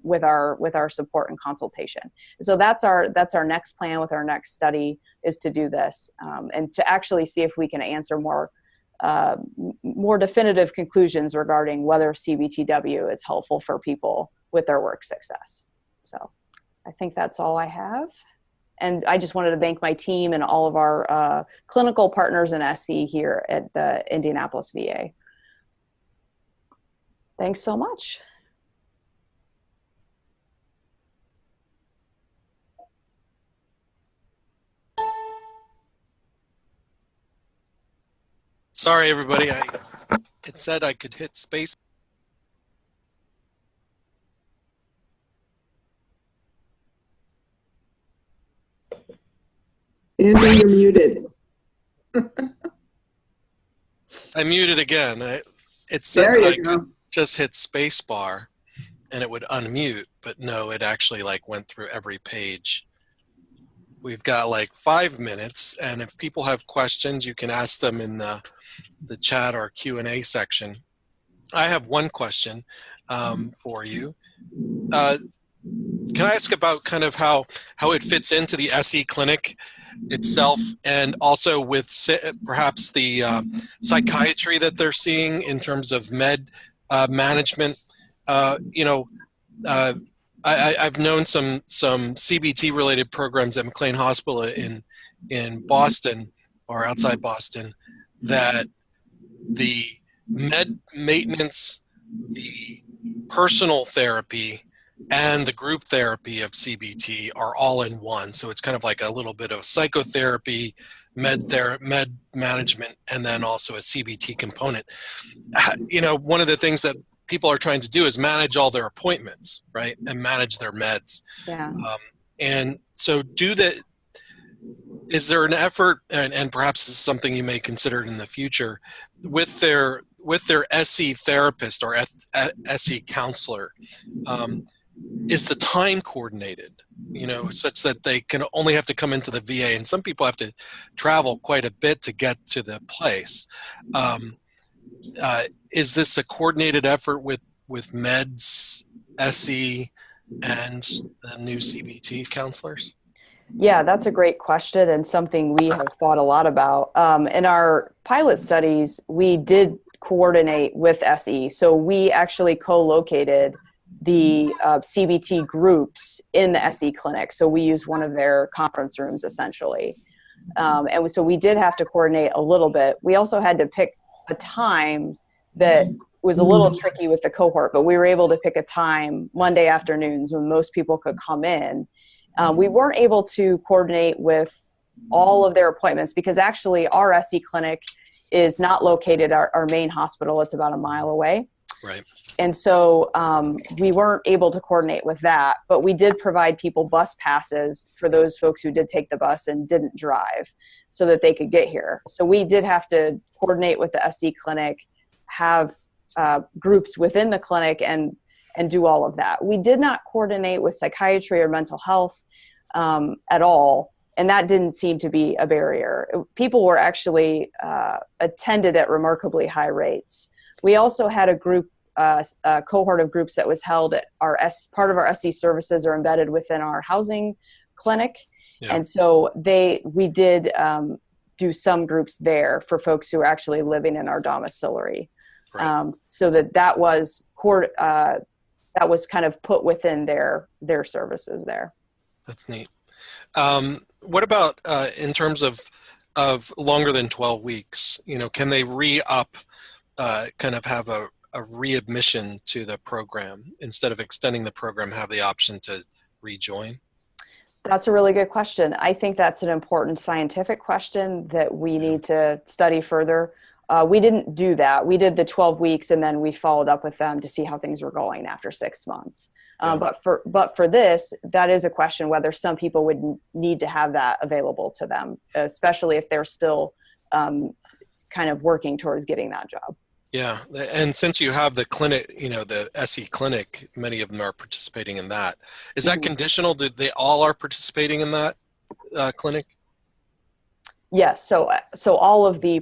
with our support and consultation? So that's our next plan with our next study, is to do this and to actually see if we can answer more definitive conclusions regarding whether CBTW is helpful for people with their work success. So I think that's all I have. And I just wanted to thank my team and all of our clinical partners in SE here at the Indianapolis VA. Thanks so much. Sorry, everybody. It said I could hit space. Andy, you're muted. I muted again. It said There that you I go. could just hit space bar and it would unmute, but no, it actually like went through every page we've got like 5 minutes, and if people have questions, you can ask them in the chat or Q&A section. I have one question for you. Can I ask about kind of how it fits into the SE clinic itself, and also with perhaps the psychiatry that they're seeing in terms of med management? I've known some CBT related programs at McLean Hospital in Boston or outside Boston, that the med maintenance, the personal therapy, and the group therapy of CBT are all in one. So it's kind of like a little bit of psychotherapy, med management, and then also a CBT component. One of the things that people are trying to do is manage all their appointments, right, and manage their meds. Yeah. And so is there an effort, and perhaps this is something you may consider in the future, with their SE therapist or SE counselor, is the time coordinated, such that they can only have to come into the VA, and some people have to travel quite a bit to get to the place. Is this a coordinated effort with meds, SE, and the new CBT counselors? Yeah, that's a great question, and something we have thought a lot about. In our pilot studies, we did coordinate with SE. So we actually co-located the CBT groups in the SE clinic. So we used one of their conference rooms, essentially. And so we did have to coordinate a little bit. We also had to pick a time that was a little tricky with the cohort, but we were able to pick a time, Monday afternoons, when most people could come in. We weren't able to coordinate with all of their appointments because actually our SE clinic is not located at our main hospital. It's about a mile away. Right. And so we weren't able to coordinate with that, but we did provide people bus passes for those folks who did take the bus and didn't drive so that they could get here. So we did have to coordinate with the SE clinic, have groups within the clinic, and do all of that. We did not coordinate with psychiatry or mental health at all, and that didn't seem to be a barrier. People were actually attended at remarkably high rates. We also had a group, a cohort of groups that was held at part of our SE services are embedded within our housing clinic. Yeah. And so we did do some groups there for folks who are actually living in our domiciliary. Right. So that was kind of put within their services there. That's neat. What about in terms of longer than 12 weeks? Can they re-up, kind of have a readmission to the program instead of extending the program, have the option to rejoin? That's a really good question. I think that's an important scientific question that we need to study further. We didn't do that. We did the 12 weeks and then we followed up with them to see how things were going after 6 months. But for this, that is a question whether some people would need to have that available to them, especially if they're still kind of working towards getting that job. Yeah, and since you have the clinic, the SE clinic, many of them are participating in that. Is that conditional? Do they all are participating in that clinic? Yes. So all of the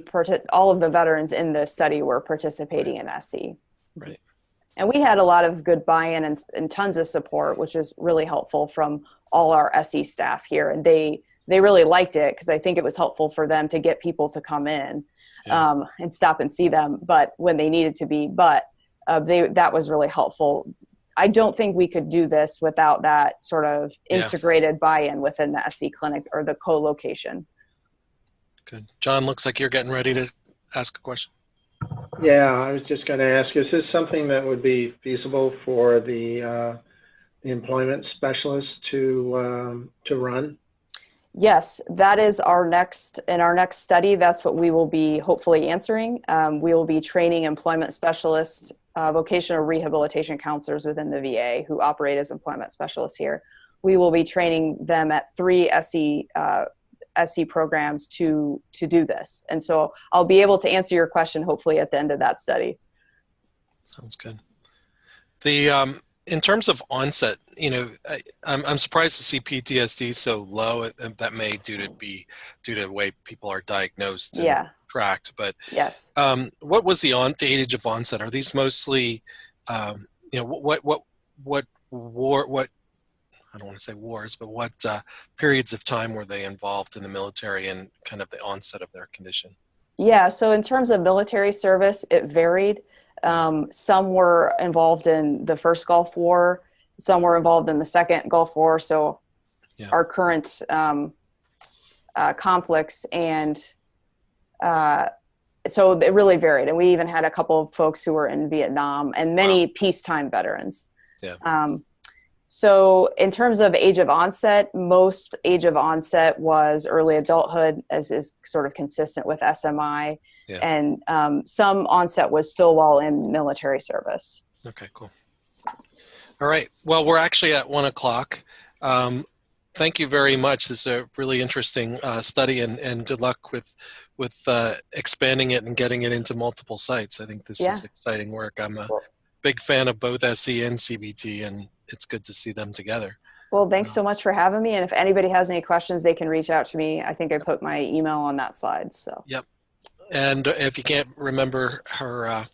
veterans in the study were participating in SE. Right. And we had a lot of good buy-in and tons of support, which is really helpful from all our SE staff here. And they really liked it because I think it was helpful for them to get people to come in. Yeah. And stop and see them, but when they needed to be, that was really helpful. I don't think we could do this without that sort of integrated buy-in within the SE clinic or the co-location. Good. John, looks like you're getting ready to ask a question. Yeah, I was just going to ask, is this something that would be feasible for the employment specialist to run? Yes, that is in our next study. That's what we will be hopefully answering. We will be training employment specialists, vocational rehabilitation counselors within the VA who operate as employment specialists here. We will be training them at 3 SE programs to do this. And so I'll be able to answer your question hopefully at the end of that study. Sounds good. The in terms of onset, I'm surprised to see PTSD so low. That may due to the way people are diagnosed and tracked. But yes, what was the age of onset? Are these mostly, what I don't want to say wars, but what periods of time were they involved in the military and kind of the onset of their condition? Yeah, so in terms of military service, it varied. Some were involved in the first Gulf War, some were involved in the second Gulf War, so our current conflicts, and so it really varied. And we even had a couple of folks who were in Vietnam and many peacetime veterans. Yeah. So in terms of age of onset, most age of onset was early adulthood, as is sort of consistent with SMI. Yeah. And some onset was still while in military service. Okay, cool. All right. Well, we're actually at 1 o'clock. Thank you very much. This is a really interesting study, and good luck with expanding it and getting it into multiple sites. I think this is exciting work. I'm a big fan of both SE and CBT, and it's good to see them together. Well, thanks so much for having me. And if anybody has any questions, they can reach out to me. I think I put my email on that slide. So. Yep. And if you can't remember her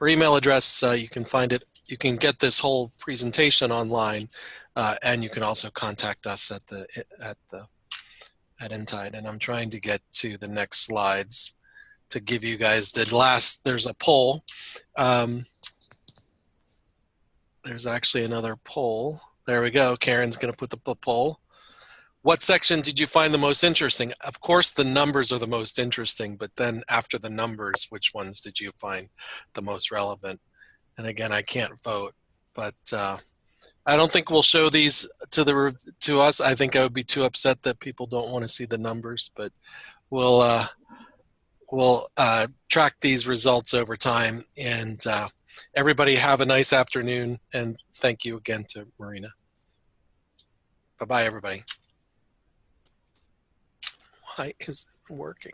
email address, you can find it. You can get this whole presentation online, and you can also contact us at nTIDE. And I'm trying to get to the next slides to give you guys the last. There's a poll. There's actually another poll. There we go. Karen's going to put the poll. What section did you find the most interesting? Of course, the numbers are the most interesting, but then after the numbers, which ones did you find the most relevant? And again, I can't vote, but I don't think we'll show these to us. I think I would be too upset that people don't want to see the numbers, but we'll track these results over time. And everybody have a nice afternoon, and thank you again to Marina. Bye-bye, everybody. Why isn't it working?